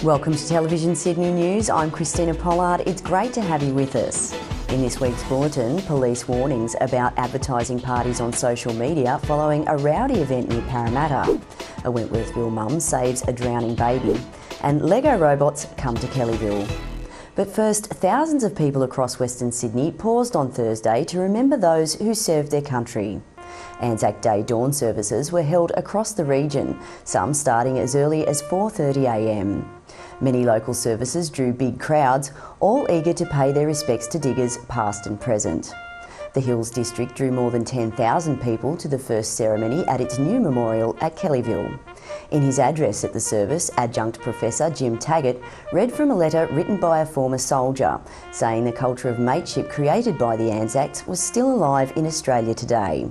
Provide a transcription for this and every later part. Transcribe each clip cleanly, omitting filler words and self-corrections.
Welcome to Television Sydney News. I'm Christina Pollard. It's great to have you with us. In this week's bulletin, police warnings about advertising parties on social media following a rowdy event near Parramatta. A Wentworthville mum saves a drowning baby. And Lego robots come to Kellyville. But first, thousands of people across Western Sydney paused on Thursday to remember those who served their country. ANZAC Day dawn services were held across the region, some starting as early as 4:30 a.m. Many local services drew big crowds, all eager to pay their respects to diggers past and present. The Hills district drew more than 10,000 people to the first ceremony at its new memorial at Kellyville. In his address at the service, Adjunct Professor Jim Taggart read from a letter written by a former soldier, saying the culture of mateship created by the ANZACs was still alive in Australia today.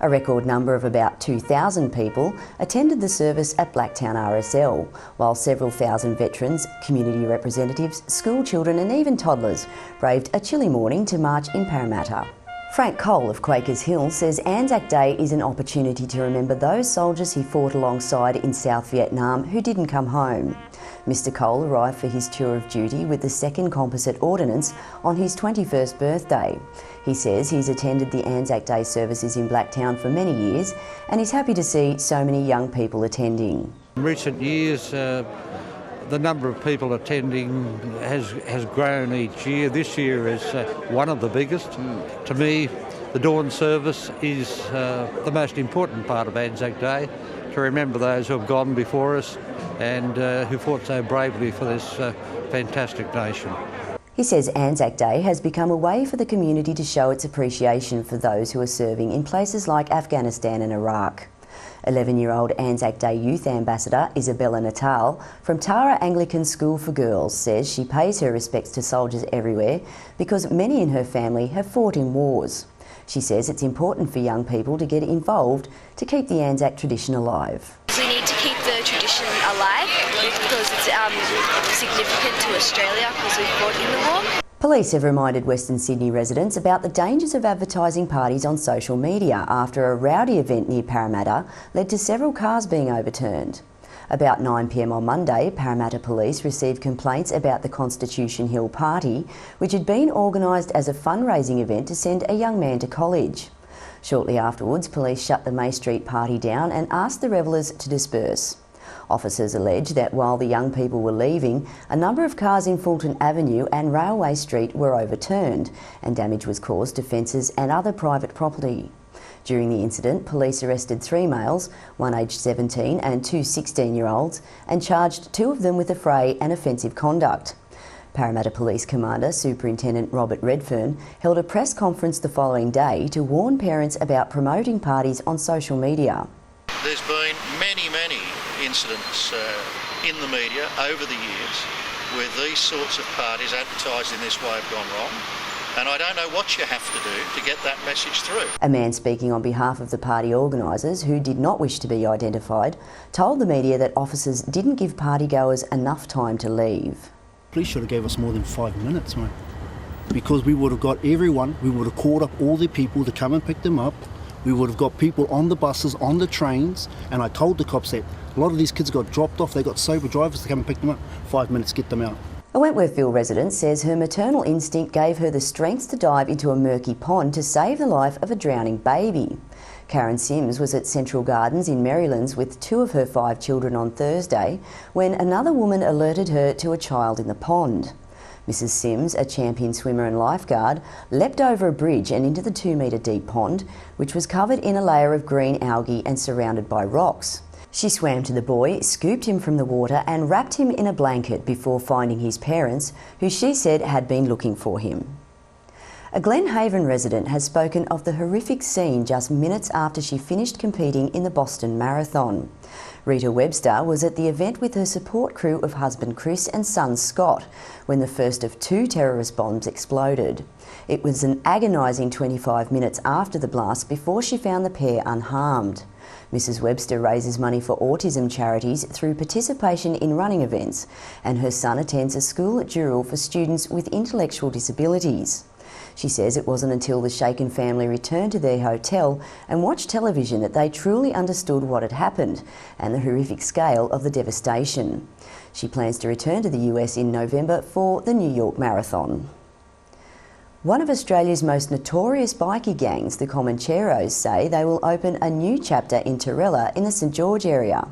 A record number of about 2,000 people attended the service at Blacktown RSL, while several thousand veterans, community representatives, school children and even toddlers braved a chilly morning to march in Parramatta. Frank Cole of Quakers Hill says ANZAC Day is an opportunity to remember those soldiers he fought alongside in South Vietnam who didn't come home. Mr Cole arrived for his tour of duty with the 2nd Composite Ordnance on his 21st birthday. He says he's attended the ANZAC Day services in Blacktown for many years and he's happy to see so many young people attending. In recent years, the number of people attending has grown each year. This year is one of the biggest. To me, the dawn service is the most important part of ANZAC Day, to remember those who have gone before us and who fought so bravely for this fantastic nation. He says ANZAC Day has become a way for the community to show its appreciation for those who are serving in places like Afghanistan and Iraq. 11-year-old ANZAC Day Youth Ambassador Isabella Natal from Tara Anglican School for Girls says she pays her respects to soldiers everywhere because many in her family have fought in wars. She says it's important for young people to get involved to keep the ANZAC tradition alive. We need to keep the tradition alive because it's significant to Australia because we fought in the war. Police have reminded Western Sydney residents about the dangers of advertising parties on social media after a rowdy event near Parramatta led to several cars being overturned. About 9 p.m. on Monday, Parramatta Police received complaints about the Constitution Hill Party, which had been organised as a fundraising event to send a young man to college. Shortly afterwards, police shut the May Street party down and asked the revellers to disperse. Officers allege that while the young people were leaving, a number of cars in Fulton Avenue and Railway Street were overturned and damage was caused to fences and other private property. During the incident, police arrested 3 males, one aged 17 and 2 16-year-olds, and charged 2 of them with affray and offensive conduct. Parramatta Police Commander Superintendent Robert Redfern held a press conference the following day to warn parents about promoting parties on social media. There's been many incidents in the media over the years where these sorts of parties advertised in this way have gone wrong. And I don't know what you have to do to get that message through. A man speaking on behalf of the party organisers, who did not wish to be identified, told the media that officers didn't give partygoers enough time to leave. Police should have gave us more than 5 minutes, mate. Because we would have got everyone, we would have called up all the people to come and pick them up. We would have got people on the buses, on the trains, and I told the cops that a lot of these kids got dropped off, they got sober drivers to come and pick them up. 5 minutes, get them out. A Wentworthville resident says her maternal instinct gave her the strength to dive into a murky pond to save the life of a drowning baby. Karen Sims was at Central Gardens in Marylands with 2 of her 5 children on Thursday when another woman alerted her to a child in the pond. Mrs Sims, a champion swimmer and lifeguard, leapt over a bridge and into the 2-metre deep pond, which was covered in a layer of green algae and surrounded by rocks. She swam to the boy, scooped him from the water and wrapped him in a blanket before finding his parents, who she said had been looking for him. A Glen Haven resident has spoken of the horrific scene just minutes after she finished competing in the Boston Marathon. Rita Webster was at the event with her support crew of husband Chris and son Scott when the first of 2 terrorist bombs exploded. It was an agonising 25 minutes after the blast before she found the pair unharmed. Mrs Webster raises money for autism charities through participation in running events, and her son attends a school at Dural for students with intellectual disabilities. She says it wasn't until the shaken family returned to their hotel and watched television that they truly understood what had happened and the horrific scale of the devastation. She plans to return to the US in November for the New York Marathon. One of Australia's most notorious bikie gangs, the Comancheros, say they will open a new chapter in Torrella in the St George area.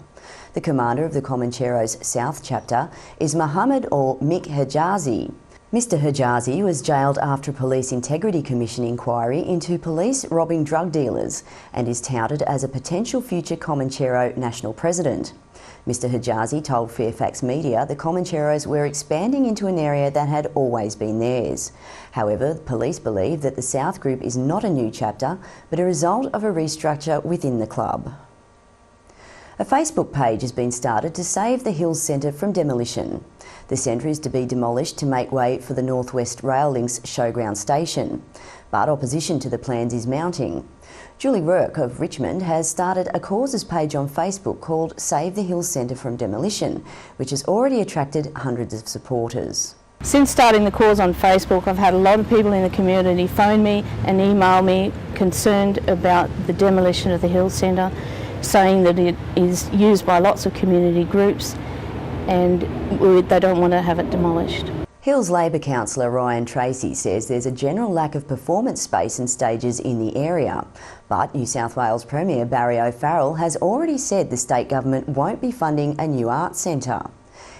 The commander of the Comancheros South chapter is Mohammed or Mick Hijazi. Mr Hijazi was jailed after a Police Integrity Commission inquiry into police robbing drug dealers and is touted as a potential future Comanchero national president. Mr Hijazi told Fairfax Media the Comancheros were expanding into an area that had always been theirs. However, police believe that the South Group is not a new chapter, but a result of a restructure within the club. A Facebook page has been started to save the Hills Centre from demolition. The centre is to be demolished to make way for the North West Rail Link's showground station, but opposition to the plans is mounting. Julie Rourke of Richmond has started a causes page on Facebook called Save the Hills Centre from Demolition, which has already attracted hundreds of supporters. Since starting the cause on Facebook, I've had a lot of people in the community phone me and email me concerned about the demolition of the Hills Centre, saying that it is used by lots of community groups and they don't want to have it demolished. Hills Labor councillor Ryan Tracy says there's a general lack of performance space and stages in the area. But New South Wales Premier Barry O'Farrell has already said the state government won't be funding a new arts centre.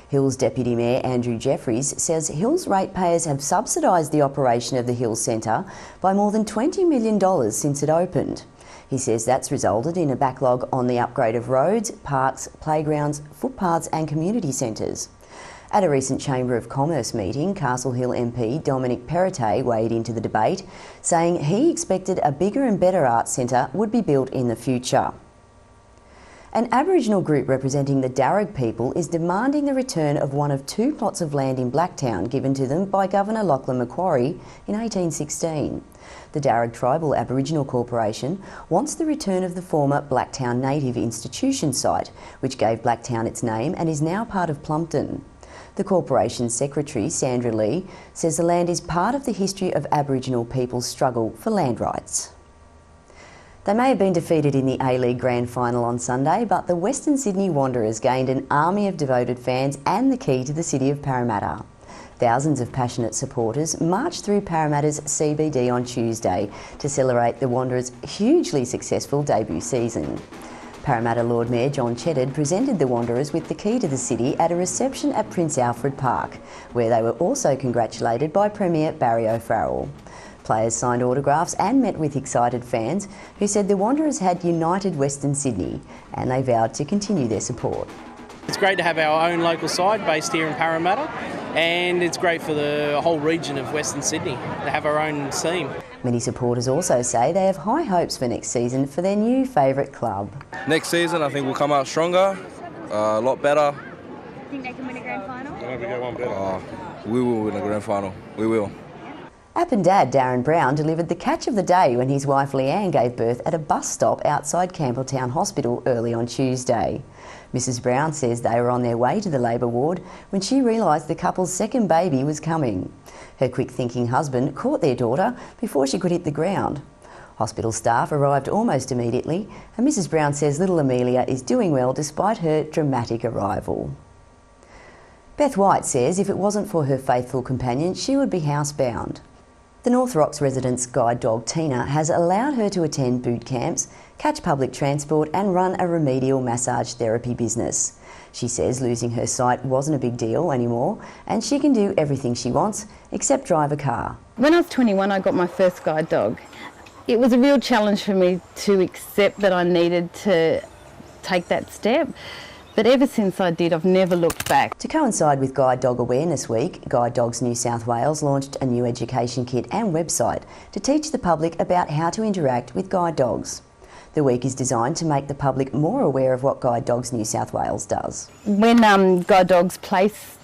Hills Deputy Mayor Andrew Jeffries says Hills ratepayers have subsidised the operation of the Hills Centre by more than $20 million since it opened. He says that's resulted in a backlog on the upgrade of roads, parks, playgrounds, footpaths and community centres. At a recent Chamber of Commerce meeting, Castle Hill MP Dominic Perrottet weighed into the debate, saying he expected a bigger and better arts centre would be built in the future. An Aboriginal group representing the Darug people is demanding the return of one of two plots of land in Blacktown given to them by Governor Lachlan Macquarie in 1816. The Darug Tribal Aboriginal Corporation wants the return of the former Blacktown Native Institution site, which gave Blacktown its name and is now part of Plumpton. The Corporation's Secretary, Sandra Lee, says the land is part of the history of Aboriginal people's struggle for land rights. They may have been defeated in the A-League Grand Final on Sunday, but the Western Sydney Wanderers gained an army of devoted fans and the key to the city of Parramatta. Thousands of passionate supporters marched through Parramatta's CBD on Tuesday to celebrate the Wanderers' hugely successful debut season. Parramatta Lord Mayor John Cheddar presented the Wanderers with the key to the city at a reception at Prince Alfred Park, where they were also congratulated by Premier Barry O'Farrell. Players signed autographs and met with excited fans who said the Wanderers had united Western Sydney and they vowed to continue their support. It's great to have our own local side based here in Parramatta, and it's great for the whole region of Western Sydney to have our own team. Many supporters also say they have high hopes for next season for their new favourite club. Next season I think we'll come out stronger, a lot better. Think they can win a grand final? We go one better. We will win a grand final, we will. App and Dad Darren Brown delivered the catch of the day when his wife Leanne gave birth at a bus stop outside Campbelltown Hospital early on Tuesday. Mrs Brown says they were on their way to the labour ward when she realised the couple's second baby was coming. Her quick-thinking husband caught their daughter before she could hit the ground. Hospital staff arrived almost immediately, and Mrs Brown says little Amelia is doing well despite her dramatic arrival. Beth White says if it wasn't for her faithful companion, she would be housebound. The North Rocks resident's guide dog Tina has allowed her to attend boot camps, catch public transport and run a remedial massage therapy business. She says losing her sight wasn't a big deal anymore and she can do everything she wants except drive a car. When I was 21, I got my first guide dog. It was a real challenge for me to accept that I needed to take that step. But ever since I did, I've never looked back. To coincide with Guide Dog Awareness Week, Guide Dogs New South Wales launched a new education kit and website to teach the public about how to interact with guide dogs. The week is designed to make the public more aware of what Guide Dogs New South Wales does. When Guide Dogs place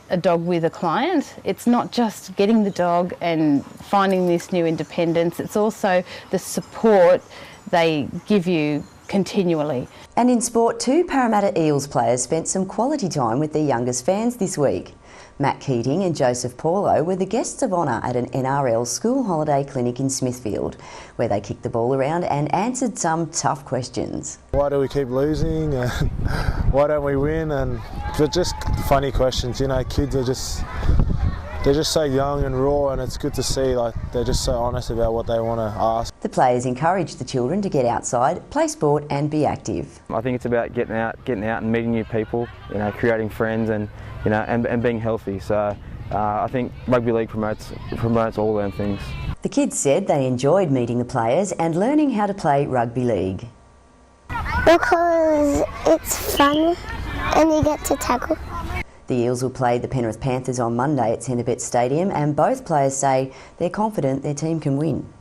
a dog with a client, it's not just getting the dog and finding this new independence, it's also the support they give you continually. And in sport, 2 Parramatta Eels players spent some quality time with their youngest fans this week. Matt Keating and Joseph Paulo were the guests of honour at an NRL school holiday clinic in Smithfield, where they kicked the ball around and answered some tough questions. Why do we keep losing? And why don't we win? And just funny questions. You know, kids are they're just so young and raw, and it's good to see they're just so honest about what they want to ask. The players encouraged the children to get outside, play sport and be active. I think it's about getting out and meeting new people, you know, creating friends and being healthy. So I think rugby league promotes all them things. The kids said they enjoyed meeting the players and learning how to play rugby league. Because it's fun and you get to tackle. The Eels will play the Penrith Panthers on Monday at Centrebet Stadium, and both players say they're confident their team can win.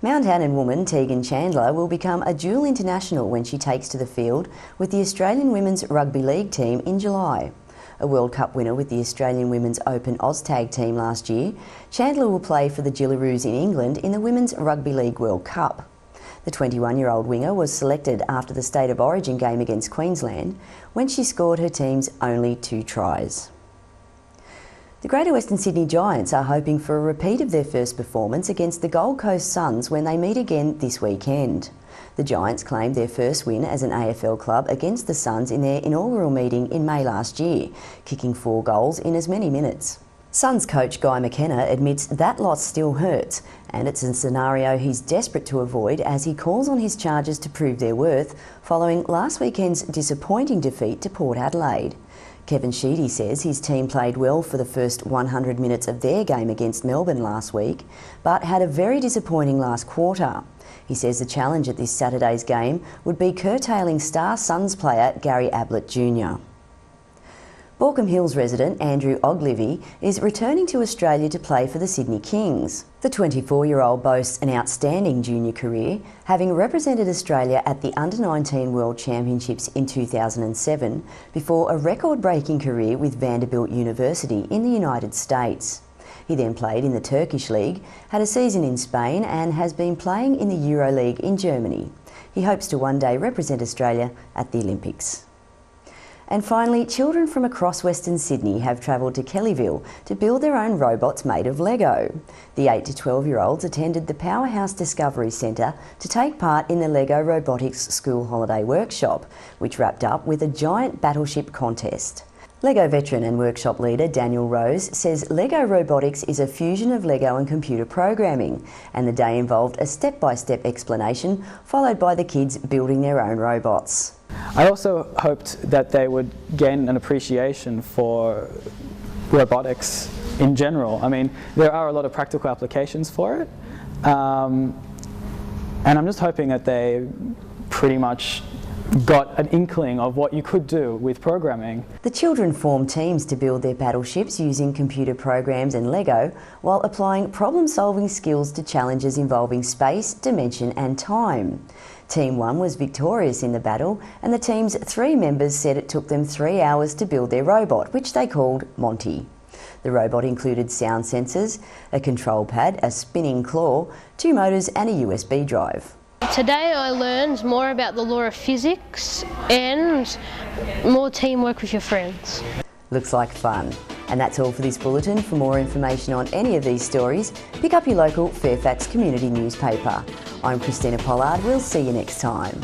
Mount Hannon woman Tegan Chandler will become a dual international when she takes to the field with the Australian Women's Rugby League team in July. A World Cup winner with the Australian Women's Open Oztag team last year, Chandler will play for the Gillaroos in England in the Women's Rugby League World Cup. The 21-year-old winger was selected after the State of Origin game against Queensland when she scored her team's only 2 tries. The Greater Western Sydney Giants are hoping for a repeat of their first performance against the Gold Coast Suns when they meet again this weekend. The Giants claimed their first win as an AFL club against the Suns in their inaugural meeting in May last year, kicking 4 goals in as many minutes. Suns coach Guy McKenna admits that loss still hurts, and it's a scenario he's desperate to avoid as he calls on his charges to prove their worth following last weekend's disappointing defeat to Port Adelaide. Kevin Sheedy says his team played well for the first 100 minutes of their game against Melbourne last week, but had a very disappointing last quarter. He says the challenge at this Saturday's game would be curtailing star Suns player Gary Ablett Jr. Baulkham Hills resident Andrew Oglivy is returning to Australia to play for the Sydney Kings. The 24-year-old boasts an outstanding junior career, having represented Australia at the Under-19 World Championships in 2007 before a record-breaking career with Vanderbilt University in the United States. He then played in the Turkish League, had a season in Spain and has been playing in the Euroleague in Germany. He hopes to one day represent Australia at the Olympics. And finally, children from across Western Sydney have travelled to Kellyville to build their own robots made of Lego. The 8 to 12-year-olds attended the Powerhouse Discovery Centre to take part in the Lego Robotics School Holiday Workshop, which wrapped up with a giant battleship contest. Lego veteran and workshop leader Daniel Rose says Lego Robotics is a fusion of Lego and computer programming, and the day involved a step-by-step explanation followed by the kids building their own robots. I also hoped that they would gain an appreciation for robotics in general. I mean, there are a lot of practical applications for it, and I'm just hoping that they pretty much got an inkling of what you could do with programming. The children formed teams to build their battleships using computer programs and Lego while applying problem-solving skills to challenges involving space, dimension and time. Team 1 was victorious in the battle, and the team's 3 members said it took them 3 hours to build their robot, which they called Monty. The robot included sound sensors, a control pad, a spinning claw, 2 motors and a USB drive. Today I learned more about the law of physics and more teamwork with your friends. Looks like fun. And that's all for this bulletin. For more information on any of these stories, pick up your local Fairfax Community newspaper. I'm Christina Pollard. We'll see you next time.